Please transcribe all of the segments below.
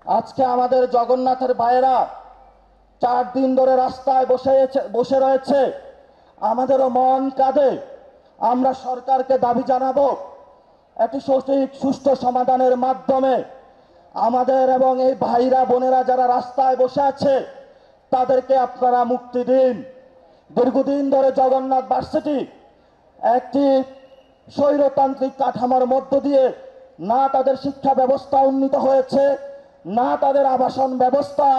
আজকে আমাদের জগন্নাথের ভাইয়েরা 4 দিন ধরে রাস্তায় বসে রয়েছে। আমাদেরও মন কাঁদে। আমরা সরকারকে দাবি জানাবো একটি সঠিক সুষ্ঠু সমাধানের মাধ্যমে আমাদের এবং এই ভাইরা বোনেরা যারা রাস্তায় বসে আছে তাদেরকে আপনারা মুক্তি দিন। দীর্ঘদিন ধরে জগন্নাথ ভার্সিটি একটি স্বৈরতান্ত্রিক কাঠামোর মধ্য দিয়ে না তাদের শিক্ষা ব্যবস্থা উন্নীত হয়েছে, না তাদের আবাসন ব্যবস্থা।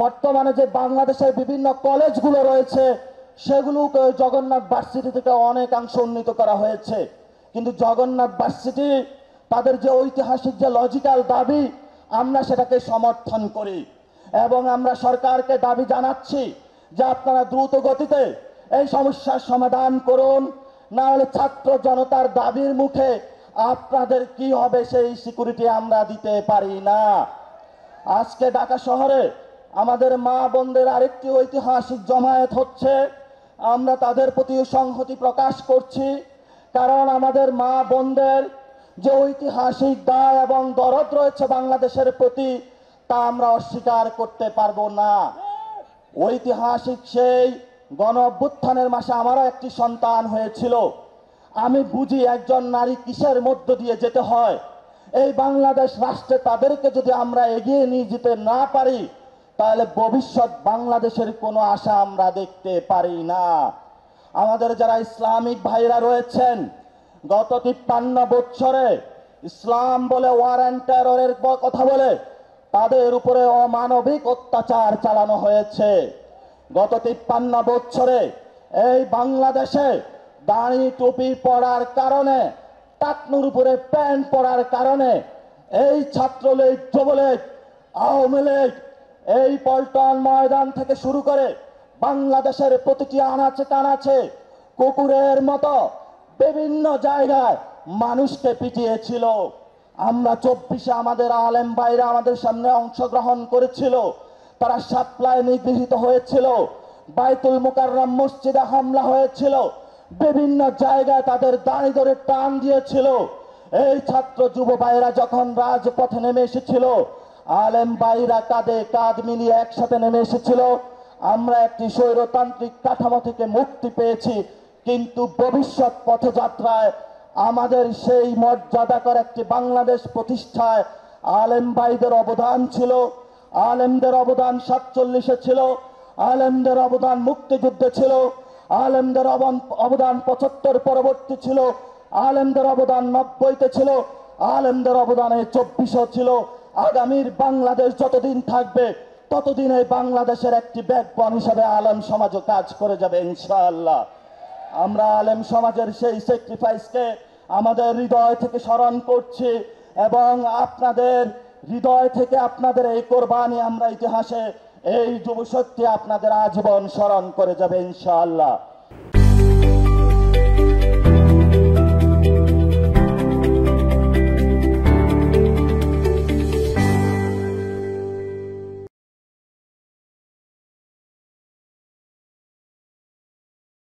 বর্তমানে যে বাংলাদেশের বিভিন্ন কলেজগুলো রয়েছে সেগুলোকে জগন্নাথ ভার্সিটি থেকে অনেকাংশ উন্নীত করা হয়েছে, কিন্তু জগন্নাথ ভার্সিটি তাদের যে ঐতিহাসিক যে লজিক্যাল দাবি আমরা সেটাকে সমর্থন করি এবং আমরা সরকারকে দাবি জানাচ্ছি যে আপনারা দ্রুত গতিতে এই সমস্যার সমাধান করুন, না হলে ছাত্র জনতার দাবির মুখে আপনাদের কি হবে সেই সিকিউরিটি আমরা দিতে পারি না। আজকে ঢাকা শহরে আমাদের মা বোনদের আরেকটি ঐতিহাসিক জমায়েত হচ্ছে। আমরা তাদের প্রতি সংহতি প্রকাশ করছি, কারণ আমাদের মা বোনদের যে ঐতিহাসিক দায় এবং দরদ রয়েছে বাংলাদেশের প্রতি তা আমরা অস্বীকার করতে পারবো না। ঐতিহাসিক সেই গণ অভ্যুত্থানের মাসে আমারও একটি সন্তান হয়েছিল। আমি বুঝি একজন নারী কিসের মধ্য দিয়ে যেতে হয়। এই বাংলাদেশ রাষ্ট্রে তাদেরকে যদি আমরা এগিয়ে নিয়ে যেতে না পারি তাহলে ভবিষ্যৎ বাংলাদেশের কোনো আশা আমরা দেখতে পারি না। আমাদের যারা ইসলামিক ভাইরা রয়েছেন গত 53 বছরে ইসলাম বলে ওয়ার অ্যান্ড টেররের কথা বলে তাদের উপরে অমানবিক অত্যাচার চালানো হয়েছে। গত 53 বছরে এই বাংলাদেশে দাড়ি টুপি পরার কারণে, টাকনুর উপরে প্যান্ট পরার কারণে এই ছাত্রলীগ, যুবলীগ, আওয়ামী লীগ এই পল্টন ময়দান থেকে শুরু করে বাংলাদেশের প্রতিটি আনাচে কানাচে কুকুরের মতো বিভিন্ন জায়গায় মানুষকে পিটিয়েছিল। আমরা 24-এ আমাদের আলেম ভাইরা আমাদের সামনে অংশগ্রহণ করেছিল, তারা সাপ্লায় নিগৃহীত হয়েছিল, বাইতুল মুকাররম মসজিদে হামলা হয়েছিল, বিভিন্ন জায়গায় তাদের দাঁড়ি ধরে টান দিয়েছিল। এই ছাত্র যুব ভাইরা যখন রাজপথে নেমে এসেছিল আলেম ভাইরা কাঁধে কাঁধ মিলিয়ে একসাথে নেমে এসেছিল। আমরা একটি স্বৈরতান্ত্রিক কাঠামো থেকে মুক্তি পেয়েছি, কিন্তু ভবিষ্যৎ পথযাত্রায় আমাদের সেই মর্যাদাকর একটি বাংলাদেশ প্রতিষ্ঠায় আলেম ভাইদের অবদান ছিল। আলেমদের অবদান 47-এ ছিল, আলেমদের অবদান মুক্তিযুদ্ধে ছিল, আলেমদের অবদান 75 পরবর্তী ছিল, আলেমদের অবদান 90-তে ছিল, আলেমদের অবদানে 24-ও ছিল। আগামীর বাংলাদেশ যতদিন থাকবে ততদিন এই বাংলাদেশের একটি ব্যাকবন হিসাবে আলেম সমাজও কাজ করে যাবে ইনশাআল্লাহ। আমরা আলেম সমাজের সেই স্যাক্রিফাইসকে আমাদের হৃদয় থেকে স্মরণ করছি এবং আপনাদের হৃদয় থেকে আপনাদের এই কোরবানি আমরা ইতিহাসে এই যুবশক্তি আপনাদের আজীবন স্মরণ করে যাবে ইনশাআল্লাহ।